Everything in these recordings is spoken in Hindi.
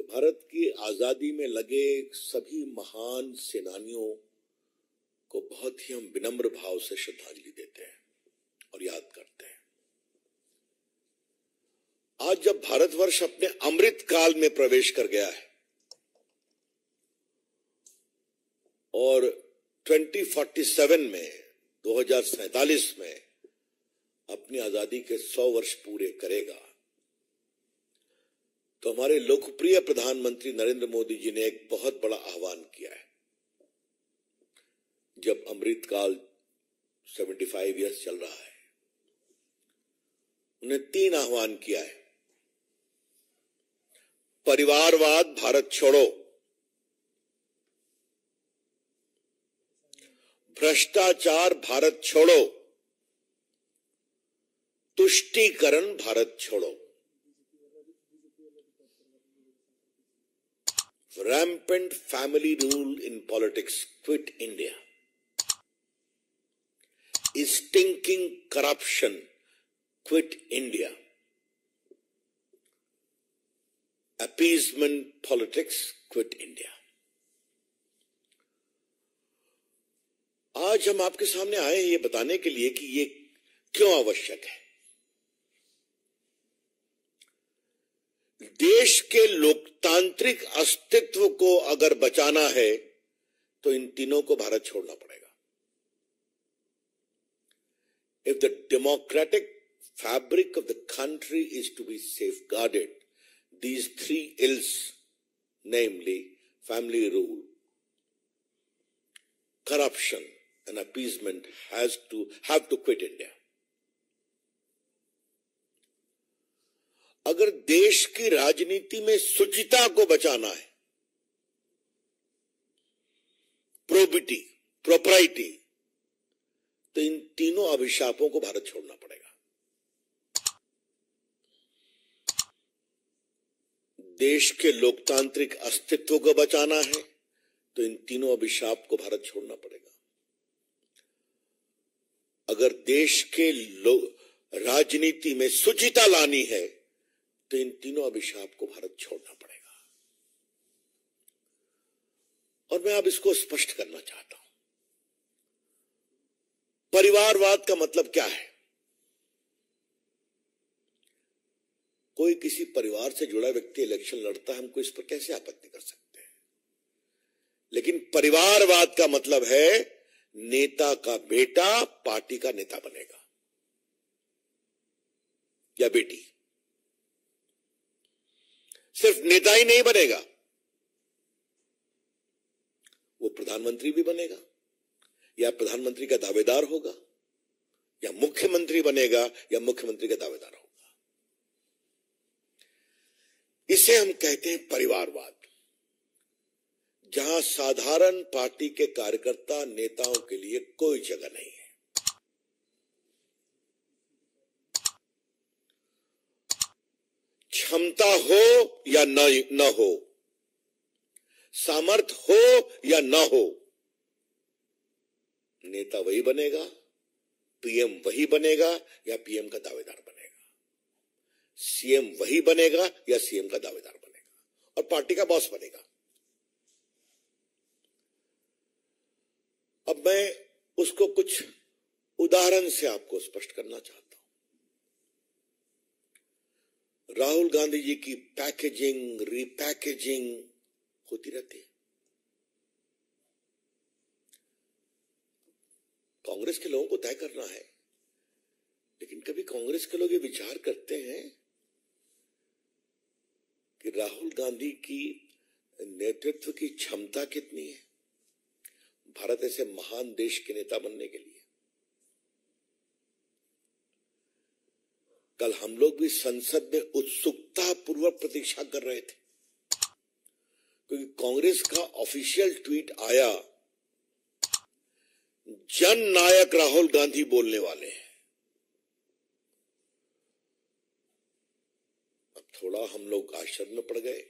भारत की आजादी में लगे सभी महान सेनानियों को बहुत ही हम विनम्र भाव से श्रद्धांजलि देते हैं और याद करते हैं। आज जब भारतवर्ष अपने अमृत काल में प्रवेश कर गया है और 2047 में 2047 में अपनी आजादी के 100 वर्ष पूरे करेगा, तो हमारे लोकप्रिय प्रधानमंत्री नरेंद्र मोदी जी ने एक बहुत बड़ा आह्वान किया है। जब अमृत काल 75 ईयर्स चल रहा है, उन्हें 3 आह्वान किया है। परिवारवाद भारत छोड़ो, भ्रष्टाचार भारत छोड़ो, तुष्टीकरण भारत छोड़ो। Rampant family rule in politics, quit India. Stinking corruption, quit India. Appeasement politics, quit India. आज हम आपके सामने आए हैं ये बताने के लिए कि ये क्यों आवश्यक है। देश के लोकतांत्रिक अस्तित्व को अगर बचाना है तो इन तीनों को भारत छोड़ना पड़ेगा। If the democratic fabric of the country is to be safeguarded, these 3 ills, namely family rule, corruption and appeasement, have to quit India. अगर देश की राजनीति में शुचिता को बचाना है, प्रोबिटी, प्रोप्राइटी, तो इन तीनों अभिशापों को भारत छोड़ना पड़ेगा। देश के लोकतांत्रिक अस्तित्व को बचाना है तो इन तीनों अभिशाप को भारत छोड़ना पड़ेगा। अगर देश के राजनीति में शुचिता लानी है तो इन तीनों अभिशाप को भारत छोड़ना पड़ेगा। और मैं अब इसको स्पष्ट करना चाहता हूं। परिवारवाद का मतलब क्या है? कोई किसी परिवार से जुड़ा व्यक्ति इलेक्शन लड़ता है, हमको इस पर कैसे आपत्ति कर सकते हैं। लेकिन परिवारवाद का मतलब है नेता का बेटा पार्टी का नेता बनेगा या बेटी। सिर्फ नेता ही नहीं बनेगा, वो प्रधानमंत्री भी बनेगा या प्रधानमंत्री का दावेदार होगा, या मुख्यमंत्री बनेगा या मुख्यमंत्री का दावेदार होगा। इसे हम कहते हैं परिवारवाद, जहां साधारण पार्टी के कार्यकर्ता नेताओं के लिए कोई जगह नहीं है। क्षमता हो या न हो, सामर्थ्य हो या न हो, नेता वही बनेगा, पीएम वही बनेगा या पीएम का दावेदार बनेगा, सीएम वही बनेगा या सीएम का दावेदार बनेगा, और पार्टी का बॉस बनेगा। अब मैं उसको कुछ उदाहरण से आपको स्पष्ट करना चाहता हूं। राहुल गांधी जी की पैकेजिंग, रीपैकेजिंग होती रहती है। कांग्रेस के लोगों को तय करना है, लेकिन कभी कांग्रेस के लोग ये विचार करते हैं कि राहुल गांधी की नेतृत्व की क्षमता कितनी है भारत ऐसे महान देश के नेता बनने के लिए। कल हम लोग भी संसद में उत्सुकता पूर्वक प्रतीक्षा कर रहे थे, क्योंकि कांग्रेस का ऑफिशियल ट्वीट आया, जन नायक राहुल गांधी बोलने वाले हैं। अब थोड़ा हम लोग आश्चर्य में पड़ गए।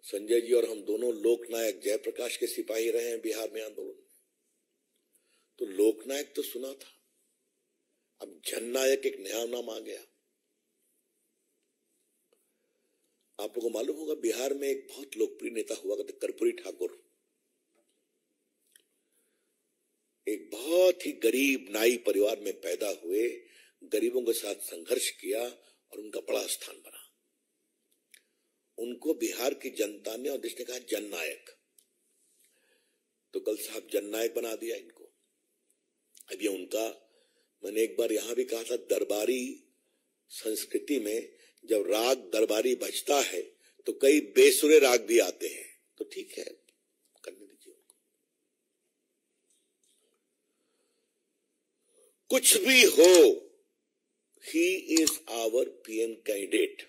संजय जी और हम दोनों लोकनायक जयप्रकाश के सिपाही रहे हैं बिहार में आंदोलन में, तो लोकनायक तो सुना था, अब जननायक एक नया नाम आ गया। आप लोगों को मालूम होगा बिहार में एक बहुत लोकप्रिय नेता हुआ करते कर्पूरी ठाकुर, एक बहुत ही गरीब नाई परिवार में पैदा हुए, गरीबों के साथ संघर्ष किया और उनका बड़ा स्थान बना। उनको बिहार की जनता ने और देश ने कहा जननायक, तो कल साहब जननायक बना दिया इनको। अब ये उनका, मैंने एक बार यहां भी कहा था, दरबारी संस्कृति में जब राग दरबारी बजता है तो कई बेसुरे राग भी आते हैं, तो ठीक है, करने दीजिए उनको। कुछ भी हो, he is our PM candidate.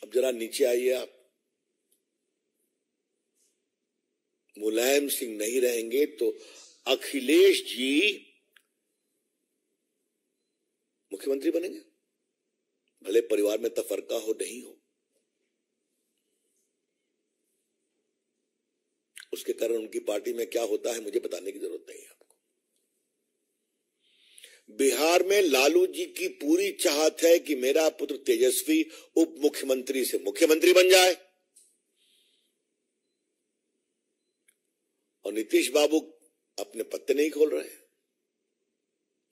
अब जरा नीचे आइए आप। मुलायम सिंह नहीं रहेंगे तो अखिलेश जी मुख्यमंत्री बनेंगे, भले परिवार में तफरका हो नहीं हो। उसके कारण उनकी पार्टी में क्या होता है मुझे बताने की जरूरत नहीं है आपको। बिहार में लालू जी की पूरी चाहत है कि मेरा पुत्र तेजस्वी उप मुख्यमंत्री से मुख्यमंत्री बन जाए, और नीतीश बाबू अपने पत्ते नहीं खोल रहे हैं।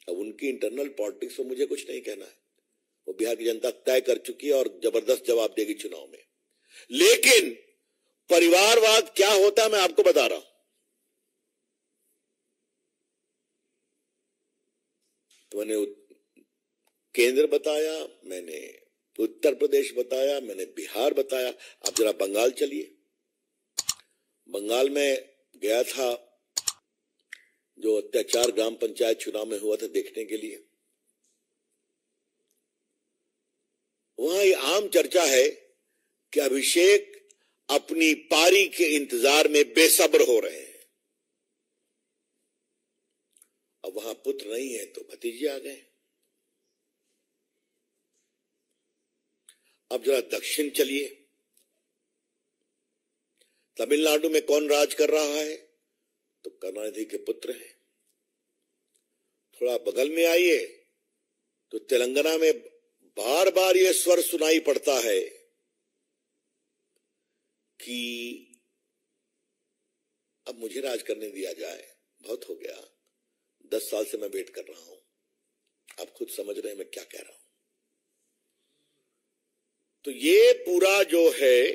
अब उनकी इंटरनल पॉलिटिक्स में मुझे कुछ नहीं कहना है, वो बिहार की जनता तय कर चुकी है और जबरदस्त जवाब देगी चुनाव में। लेकिन परिवारवाद क्या होता है मैं आपको बता रहा हूं। तो मैंने केंद्र बताया, मैंने उत्तर प्रदेश बताया, मैंने बिहार बताया। आप जरा बंगाल चलिए। बंगाल में गया था, जो अत्याचार ग्राम पंचायत चुनाव में हुआ था, देखने के लिए। वहां ये आम चर्चा है कि अभिषेक अपनी पारी के इंतजार में बेसब्र हो रहे हैं। अब वहां पुत्र नहीं है तो भतीजे आ गए। अब जरा दक्षिण चलिए। तमिलनाडु में कौन राज कर रहा है? तो करुणानिधि के पुत्र हैं। थोड़ा बगल में आइए तो तेलंगाना में बार बार यह स्वर सुनाई पड़ता है कि अब मुझे राज करने दिया जाए, बहुत हो गया, 10 साल से मैं वेट कर रहा हूं। आप खुद समझ रहे हैं मैं क्या कह रहा हूं। तो ये पूरा जो है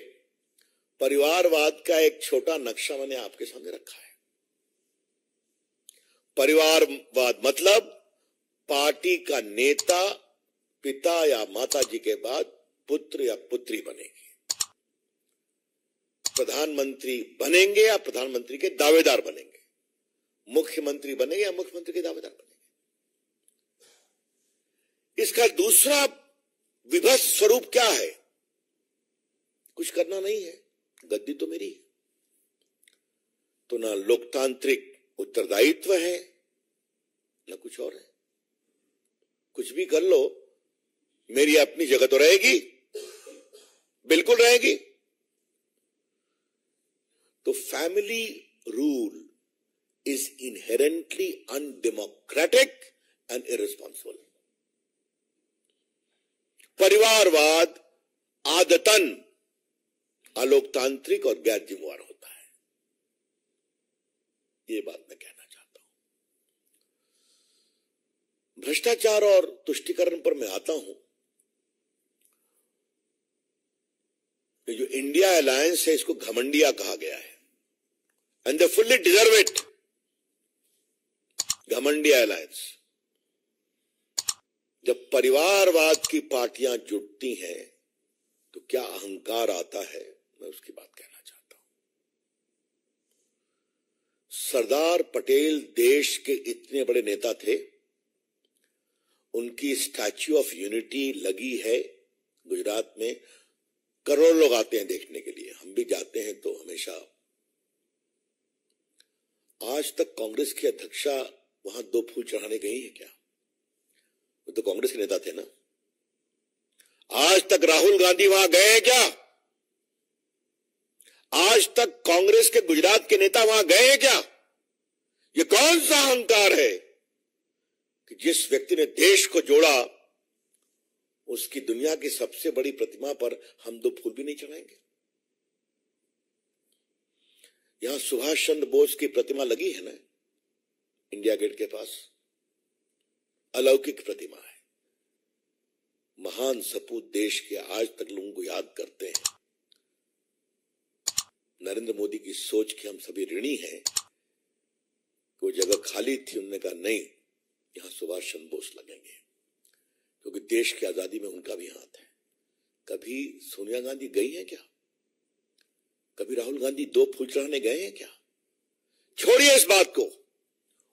परिवारवाद का एक छोटा नक्शा मैंने आपके सामने रखा है। परिवारवाद मतलब पार्टी का नेता पिता या माता जी के बाद पुत्र या पुत्री बनेगी, प्रधानमंत्री बनेंगे या प्रधानमंत्री के दावेदार बनेंगे, मुख्यमंत्री बनेंगे या मुख्यमंत्री के दावेदार बनेंगे। इसका दूसरा विभत्स स्वरूप क्या है? कुछ करना नहीं है, गद्दी तो मेरी है। तो ना लोकतांत्रिक उत्तरदायित्व है ना कुछ और है। कुछ भी कर लो, मेरी अपनी जगह तो रहेगी, बिल्कुल रहेगी। तो family rule is inherently undemocratic and irresponsible. परिवारवाद आदतन अलोकतांत्रिक और गैर जिम्मेवार होता है। ये बात मैं कहना चाहता हूं। भ्रष्टाचार और तुष्टीकरण पर मैं आता हूं। तो जो इंडिया अलायंस है इसको घमंडिया कहा गया है, and they fully deserve it. घमंडिया अलायंस। जब परिवारवाद की पार्टियां जुटती हैं तो क्या अहंकार आता है, मैं उसकी बात कहना चाहता हूं। सरदार पटेल देश के इतने बड़े नेता थे, उनकी स्टैच्यू ऑफ यूनिटी लगी है गुजरात में। करोड़ लोग आते हैं देखने के लिए, हम भी जाते हैं तो हमेशा। आज तक कांग्रेस की अध्यक्षा वहां 2 फूल चढ़ाने गई है क्या? वो तो कांग्रेस के नेता थे ना। आज तक राहुल गांधी वहां गए हैं क्या? आज तक कांग्रेस के गुजरात के नेता वहां गए हैं क्या? ये कौन सा अहंकार है कि जिस व्यक्ति ने देश को जोड़ा उसकी दुनिया की सबसे बड़ी प्रतिमा पर हम 2 फूल भी नहीं चढ़ाएंगे। यहां सुभाष चंद्र बोस की प्रतिमा लगी है ना, इंडिया गेट के पास, अलौकिक प्रतिमा है। महान सपूत देश के आज तक लोगों को याद करते हैं। नरेंद्र मोदी की सोच के हम सभी ऋणी हैं। वो जगह खाली थी, उन्होंने कहा नहीं, यहां सुभाष चंद्र बोस लगेंगे, क्योंकि देश की आजादी में उनका भी हाथ है। कभी सोनिया गांधी गई हैं क्या? कभी राहुल गांधी 2 फूल चढ़ाने गए हैं क्या? छोड़िए इस बात को।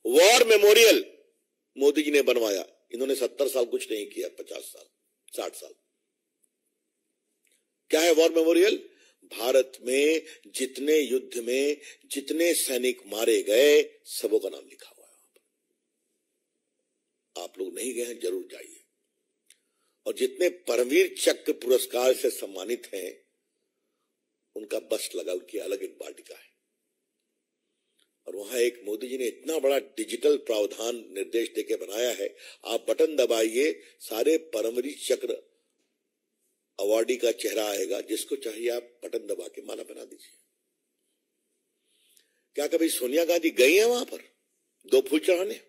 वॉर मेमोरियल मोदी जी ने बनवाया, इन्होंने 70 साल कुछ नहीं किया, 50 साल 60 साल। क्या है वॉर मेमोरियल? भारत में जितने युद्ध में जितने सैनिक मारे गए सबों का नाम लिखा हुआ है। आप लोग नहीं गए हैं, जरूर जाइए। और जितने परमवीर चक्र पुरस्कार से सम्मानित हैं उनका बस लगा, उनकी अलग एक वाटिका है। और वहां एक मोदी जी ने इतना बड़ा डिजिटल प्रावधान निर्देश देके बनाया है, आप बटन दबाइए, सारे परमवीर चक्र अवार्डी का चेहरा आएगा, जिसको चाहिए आप बटन दबा के माला बना दीजिए। क्या कभी सोनिया गांधी गई है वहां पर 2 फूल चढ़ाने?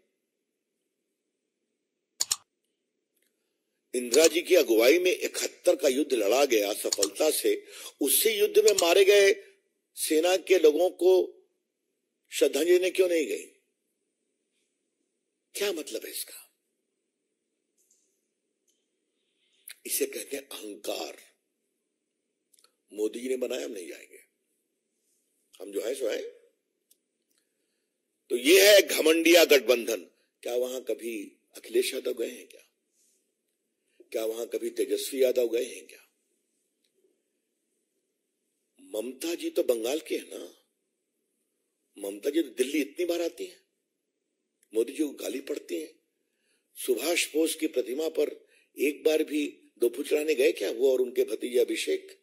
इंदिरा जी की अगुवाई में 71 का युद्ध लड़ा गया सफलता से। उसी युद्ध में मारे गए सेना के लोगों को श्रद्धांजलि देने क्यों नहीं गई? क्या मतलब है इसका? इसे कहते हैं अहंकार। मोदी जी ने बनाया, हम नहीं जाएंगे, हम जो है सो है। तो ये है घमंडिया गठबंधन। क्या वहां कभी अखिलेश यादव गए हैं क्या? क्या वहां कभी तेजस्वी यादव गए हैं क्या? ममता जी तो बंगाल की है ना, ममता जी तो दिल्ली इतनी बार आती है, मोदी जी को गाली पड़ती है। सुभाष बोस की प्रतिमा पर एक बार भी 2 फूल चढ़ाने गए क्या वो और उनके भतीजे अभिषेक?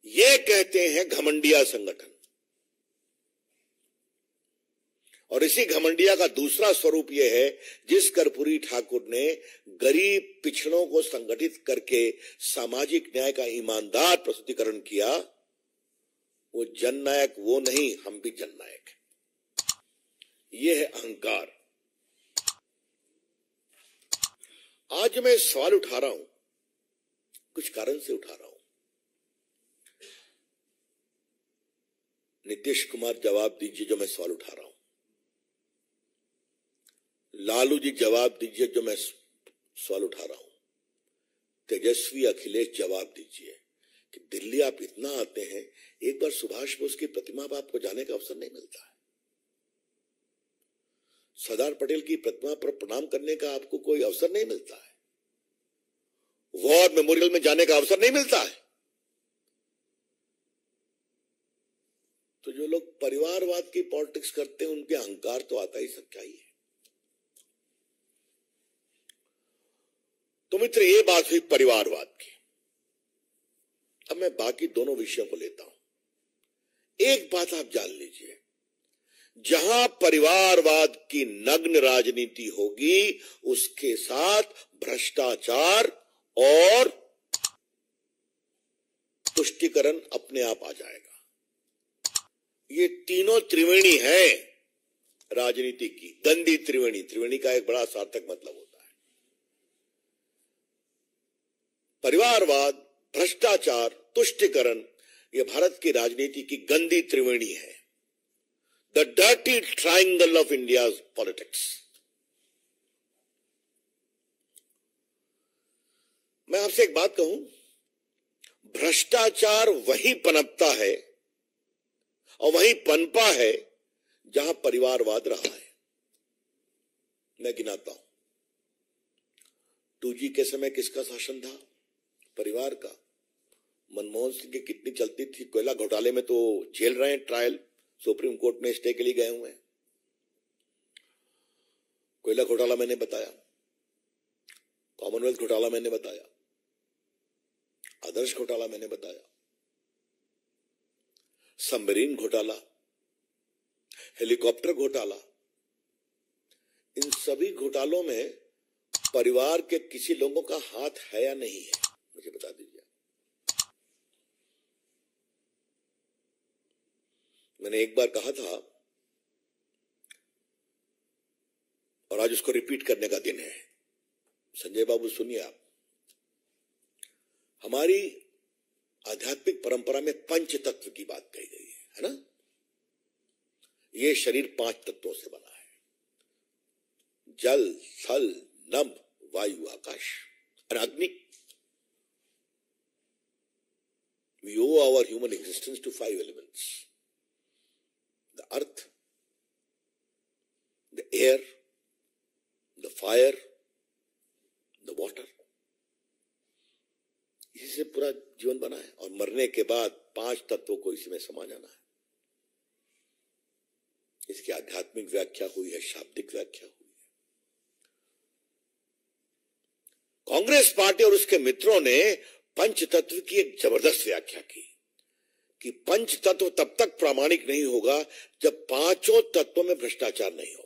ये कहते हैं घमंडिया संगठन। और इसी घमंडिया का दूसरा स्वरूप यह है, जिस कर्पूरी ठाकुर ने गरीब पिछड़ों को संगठित करके सामाजिक न्याय का ईमानदार प्रस्तुतिकरण किया, वो जननायक वो नहीं, हम भी जननायक हैं। ये है अहंकार। आज मैं सवाल उठा रहा हूं, कुछ कारण से उठा रहा हूं। नीतीश कुमार जवाब दीजिए जो मैं सवाल उठा रहा हूं। लालू जी जवाब दीजिए जो मैं सवाल उठा रहा हूं। तेजस्वी अखिलेश जवाब दीजिए कि दिल्ली आप इतना आते हैं, एक बार सुभाष बोस की प्रतिमा पर आपको जाने का अवसर नहीं मिलता है। सरदार पटेल की प्रतिमा पर प्रणाम करने का आपको कोई अवसर नहीं मिलता है। वॉर मेमोरियल में जाने का अवसर नहीं मिलता है। तो जो लोग परिवारवाद की पॉलिटिक्स करते हैं उनके अहंकार तो आता ही सच्चाई है। तो मित्र, ये बात हुई परिवारवाद की। अब मैं बाकी दोनों विषयों को लेता हूं। एक बात आप जान लीजिए, जहां परिवारवाद की नग्न राजनीति होगी उसके साथ भ्रष्टाचार और तुष्टीकरण अपने आप आ जाएगा। ये तीनों त्रिवेणी है राजनीति की, गंदी त्रिवेणी। त्रिवेणी का एक बड़ा सार्थक मतलब होता है। परिवारवाद, भ्रष्टाचार, तुष्टीकरण, ये भारत की राजनीति की गंदी त्रिवेणी है। The dirty triangle of India's politics. मैं आपसे एक बात कहूं, भ्रष्टाचार वहीं पनपता है और वहीं पनपा है जहां परिवारवाद रहा है। मैं गिनाता हूं। 2G के समय किसका शासन था? परिवार का। मनमोहन सिंह की कितनी चलती थी। कोयला घोटाले में तो झेल रहे हैं ट्रायल, सुप्रीम कोर्ट में स्टे के लिए गए हुए हैं। कोयला घोटाला मैंने बताया, कॉमनवेल्थ घोटाला मैंने बताया, आदर्श घोटाला मैंने बताया, सबमरीन घोटाला, हेलीकॉप्टर घोटाला। इन सभी घोटालों में परिवार के किसी लोगों का हाथ है या नहीं है, मुझे बता दीजिए। मैंने एक बार कहा था और आज उसको रिपीट करने का दिन है। संजय बाबू सुनिए आप, हमारी आध्यात्मिक परंपरा में पंच तत्व की बात कही गई है ना। ये शरीर 5 तत्वों से बना है, जल, थल, नभ, वायु, आकाश और अग्नि। We owe our human existence to 5 elements: the earth, the air, the fire, the water. इसी से पूरा जीवन बना है और मरने के बाद 5 तत्वों को इसी में समा जाना है। इसकी आध्यात्मिक व्याख्या हुई है, शाब्दिक व्याख्या हुई है। कांग्रेस पार्टी और उसके मित्रों ने पंच तत्व की एक जबरदस्त व्याख्या की कि पंच तत्व तब तक प्रामाणिक नहीं होगा जब 5 तत्वों में भ्रष्टाचार नहीं होगा।